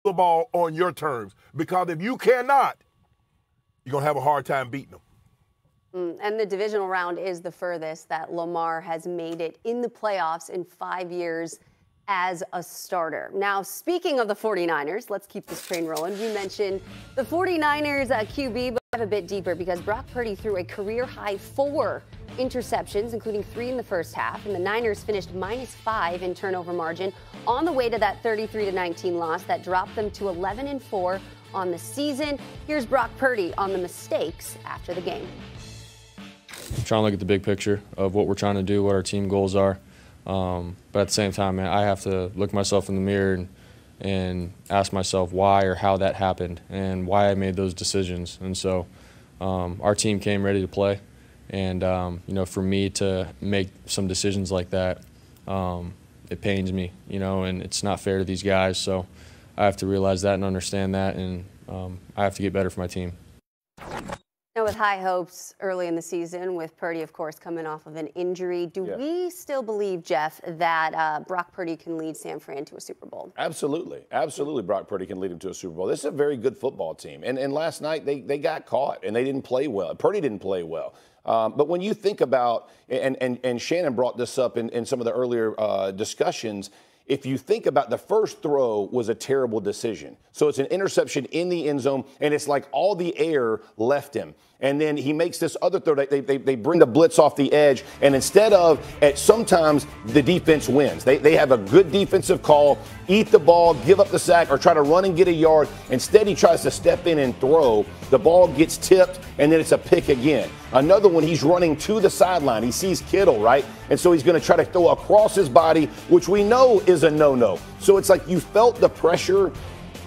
the ball on your terms. Because if you cannot, you're going to have a hard time beating them. And the divisional round is the furthest that Lamar has made it in the playoffs in 5 years as a starter. Now, speaking of the 49ers, let's keep this train rolling. You mentioned the 49ers QB, but dive a bit deeper because Brock Purdy threw a career-high 4 interceptions, including 3 in the first half, and the Niners finished -5 in turnover margin on the way to that 33-19 loss that dropped them to 11-4 on the season. Here's Brock Purdy on the mistakes after the game. I'm trying to look at the big picture of what we're trying to do, what our team goals are. But at the same time, man, I have to look myself in the mirror and ask myself why or how that happened and why I made those decisions. And so our team came ready to play. And, you know, for me to make some decisions like that, it pains me, you know, and it's not fair to these guys. So I have to realize that and understand that, and I have to get better for my team. Now, with high hopes early in the season, with Purdy, of course, coming off of an injury, do we still believe, Jeff, that Brock Purdy can lead San Fran to a Super Bowl? Absolutely. Absolutely, Brock Purdy can lead him to a Super Bowl. This is a very good football team. And last night, they got caught, and they didn't play well. Purdy didn't play well. But when you think about, and Shannon brought this up in some of the earlier discussions, if you think about the first throw was a terrible decision. So it's an interception in the end zone, and it's like all the air left him. And then he makes this other throw. They bring the blitz off the edge, and instead of, sometimes the defense wins. They have a good defensive call, eat the ball, give up the sack, or try to run and get a yard. Instead, he tries to step in and throw. The ball gets tipped, and then it's a pick again. Another one, he's running to the sideline. He sees Kittle, right? And so he's going to try to throw across his body, which we know is a no-no. So it's like you felt the pressure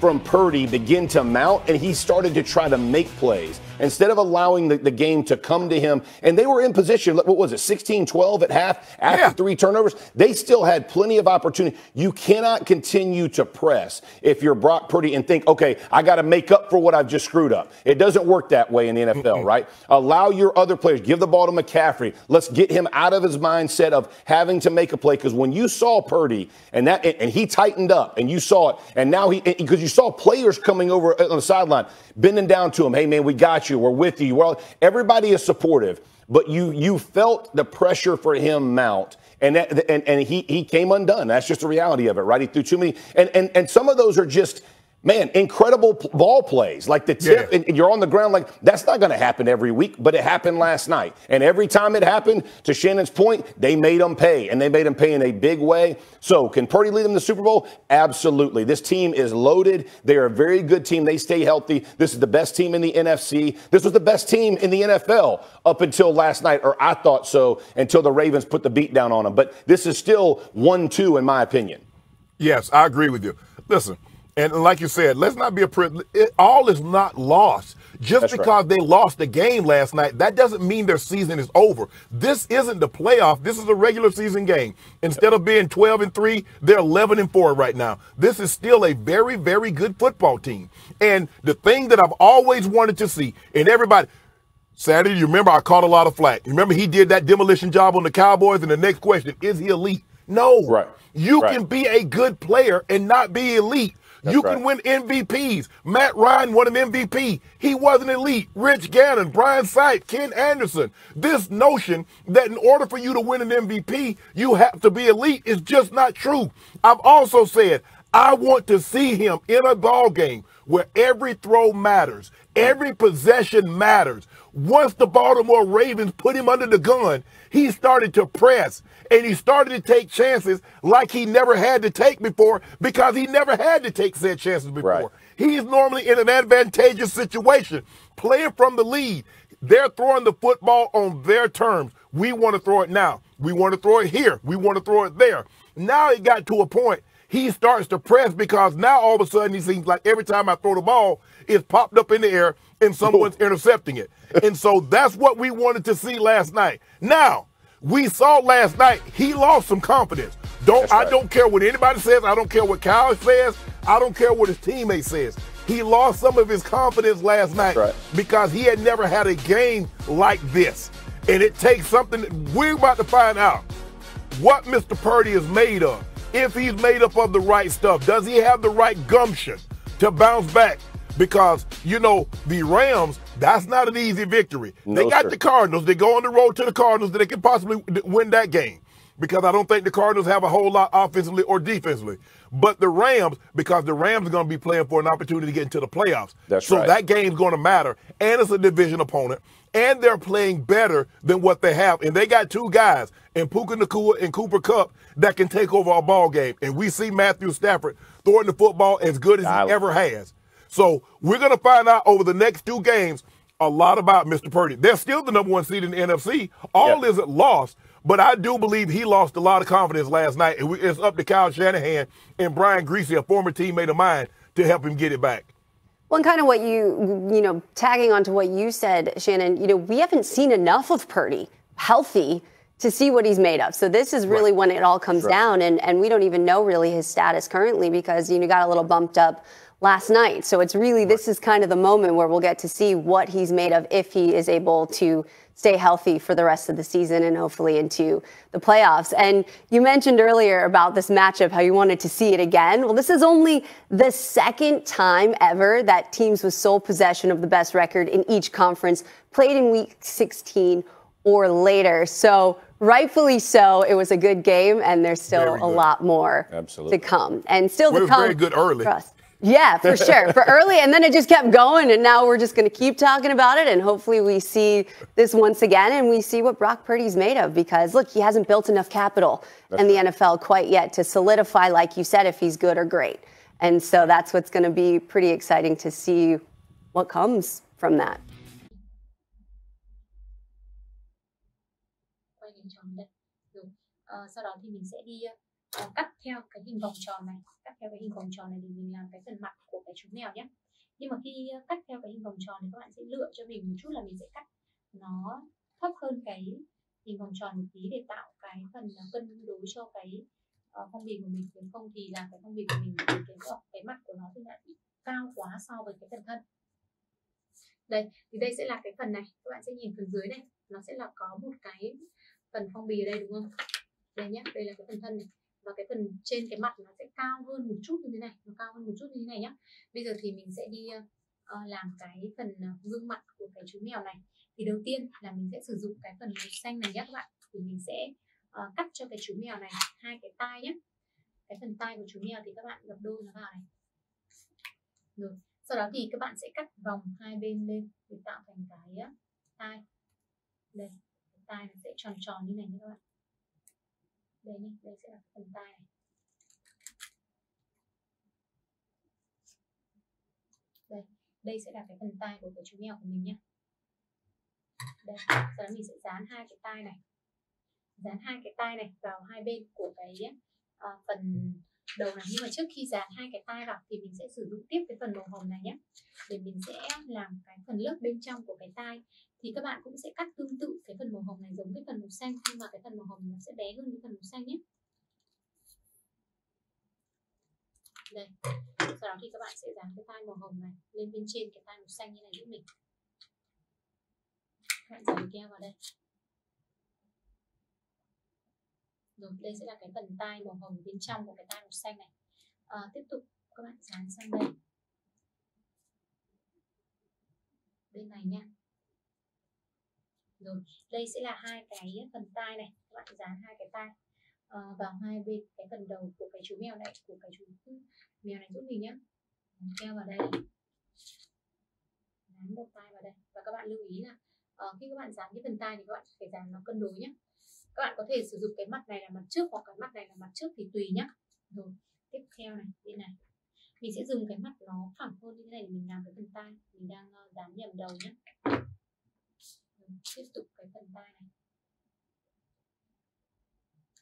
from Purdy begin to mount, and he started to try to make plays instead of allowing the game to come to him. And they were in position, what was it, 16-12 at half after 3 turnovers? They still had plenty of opportunity. You cannot continue to press if you're Brock Purdy and think, okay, I got to make up for what I've just screwed up. It doesn't work that way in the NFL, right? Allow your other players, give the ball to McCaffrey. Let's get him out of his mindset of having to make a play. Because when you saw Purdy and he tightened up and you saw it, and now because you saw players coming over on the sideline, bending down to him, hey man, we got you, we're with you. Well, everybody is supportive, but you felt the pressure for him mount, and he came undone. That's just the reality of it, right? He threw too many, and some of those are just, man, incredible ball plays, like the tip, and you're on the ground. Like, that's not going to happen every week, but it happened last night. And every time it happened, to Shannon's point, they made them pay, and they made them pay in a big way. So can Purdy lead them to the Super Bowl? Absolutely. This team is loaded. They are a very good team. They stay healthy. This is the best team in the NFC. This was the best team in the NFL up until last night, or I thought so, until the Ravens put the beat down on them. But this is still 1-2 in my opinion. Yes, I agree with you. Listen. And like you said, let's not be all is not lost. Just because they lost the game last night, that doesn't mean their season is over. This isn't the playoff. This is a regular season game. Instead of being 12-3, they're 11-4 right now. This is still a very, very good football team. And the thing that I've always wanted to see, and everybody, Saturday, you remember I caught a lot of flack. You remember he did that demolition job on the Cowboys, and the next question, is he elite? No. Right. You can be a good player and not be elite. You can win MVPs. Matt Ryan won an MVP. He wasn't elite. Rich Gannon, Brian Sipe, Ken Anderson. This notion that in order for you to win an MVP, you have to be elite is just not true. I've also said I want to see him in a ball game where every throw matters, every possession matters. Once the Baltimore Ravens put him under the gun, he started to press, and he started to take chances like he never had to take before, because he never had to take said chances before. Right. He's normally in an advantageous situation, playing from the lead. They're throwing the football on their terms. We want to throw it now. We want to throw it here. We want to throw it there. Now it got to a point he starts to press, because now all of a sudden he seems like every time I throw the ball, it's popped up in the air and someone's intercepting it. And so that's what we wanted to see last night. Now, we saw last night he lost some confidence. I don't care what anybody says. I don't care what Kyle says. I don't care what his teammate says. He lost some of his confidence last night because he had never had a game like this. And it takes something. We're about to find out what Mr. Purdy is made of. If he's made up of the right stuff, does he have the right gumption to bounce back because, the Rams, that's not an easy victory. No, they got sir. the Cardinals. They go on the road to the Cardinals that they can possibly win that game because I don't think the Cardinals have a whole lot offensively or defensively. But the Rams, because the Rams are going to be playing for an opportunity to get into the playoffs. That's so right. that game's going to matter. And it's a division opponent. And they're playing better than what they have. And they got two guys, in Puka Nacua and Cooper Kupp, that can take over a ball game. And we see Matthew Stafford throwing the football as good as he ever has. So we're going to find out over the next two games a lot about Mr. Purdy. They're still the number one seed in the NFC. All isn't lost, but I do believe he lost a lot of confidence last night. And it's up to Kyle Shanahan and Brian Greasy, a former teammate of mine, to help him get it back. Well, and kind of what tagging onto what you said, Shannon, we haven't seen enough of Purdy healthy to see what he's made of. So this is really when it all comes down, and we don't even know really his status currently because, got a little bumped up last night. So it's really, this is kind of the moment where we'll get to see what he's made of if he is able to stay healthy for the rest of the season and hopefully into the playoffs. And you mentioned earlier about this matchup, how you wanted to see it again. Well, this is only the second time ever that teams with sole possession of the best record in each conference played in week 16 or later. So rightfully so, it was a good game, and there's still a lot more to come. And still to come. Very good early. Yeah, for sure. For early, and then it just kept going, and now we're just going to keep talking about it, and hopefully we see this once again, and we see what Brock Purdy's made of, because, look, he hasn't built enough capital in the NFL quite yet to solidify, like you said, if he's good or great. And so that's what's going to be pretty exciting to see what comes from that. Sau đó thì mình sẽ đi cắt theo cái hình vòng tròn này, thì mình làm cái phần mặt của cái chú mèo nhé. Nhưng mà khi cắt theo cái hình vòng tròn thì các bạn sẽ lựa cho mình một chút là mình sẽ cắt nó thấp hơn cái hình vòng tròn một tí để tạo cái phần cân đối cho cái phong bì của mình. Nếu không thì là cái phong bì của mình cái mặt của nó thì lại bị cao quá so với cái phần thân. Đây, thì đây sẽ là cái phần này. Các bạn sẽ nhìn phần dưới này, nó sẽ là có một cái phần phong bì ở đây, đúng không? Đây nhé, đây là cái phần thân này. Và cái phần trên cái mặt nó sẽ cao hơn một chút như thế này, nó cao hơn một chút như thế này nhé. Bây giờ thì mình sẽ đi làm cái phần gương mặt của cái chú mèo này. Thì đầu tiên là mình sẽ sử dụng cái phần màu xanh này nhé các bạn. Thì mình sẽ cắt cho cái chú mèo này hai cái tai nhé. Cái phần tai của chú mèo thì các bạn gập đôi nó vào này. Rồi, sau đó thì các bạn sẽ cắt vòng hai bên lên để tạo thành cái tai. Đây, cái tai nó sẽ tròn tròn như này nhé các bạn. Đây nhé, đây sẽ là phần tai này. Đây sẽ là cái phần tai của cái chú mèo của mình nhé. Đây, sau đó mình sẽ dán hai cái tai này. Dán hai cái tai này vào hai bên của cái phần đầu này. Nhưng mà trước khi dán hai cái tai vào thì mình sẽ sử dụng tiếp cái phần màu hồng này nhé. Để mình sẽ làm cái phần lớp bên trong của cái tai. Thì các bạn cũng sẽ cắt tương tự cái phần màu hồng này giống cái phần màu xanh, nhưng mà cái phần màu hồng nó sẽ bé hơn cái phần màu xanh nhé. Đây, sau đó thì các bạn sẽ dán cái tai màu hồng này lên bên trên cái tai màu xanh như này giúp mình. Các bạn dán keo vào đây. Rồi, đây sẽ là cái phần tai màu hồng bên trong của cái tai màu xanh này. Tiếp tục các bạn dán sang đây. Bên này nha. Rồi, đây sẽ là hai cái phần tai này, các bạn dán hai cái tai vào hai bên cái phần đầu của cái chú mèo này, của cái chú mèo này giúp mình nhé. Keo vào đây, dán một tai vào đây, và các bạn lưu ý là khi các bạn dán cái phần tai thì các bạn phải dán nó cân đối nhé. Các bạn có thể sử dụng cái mặt này là mặt trước hoặc cái mặt này là mặt trước thì tùy nhé. Rồi, tiếp theo này, bên này mình sẽ dùng cái mặt nó phẳng hơn như thế này để mình làm cái phần tai. Mình đang dán nhầm đầu nhé. Tiếp tục cái phần tai này.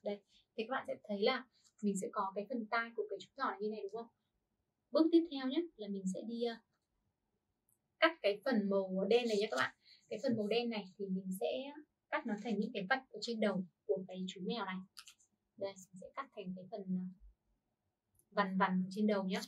Đây, thì các bạn sẽ thấy là mình sẽ có cái phần tai của cái chú nhỏ này như này, đúng không? Bước tiếp theo nhé là mình sẽ đi cắt cái phần màu đen này nhé các bạn. Cái phần màu đen này thì mình sẽ cắt nó thành những cái vạch ở trên đầu của cái chú mèo này. Đây, mình sẽ cắt thành cái phần vằn vằn trên đầu nhé.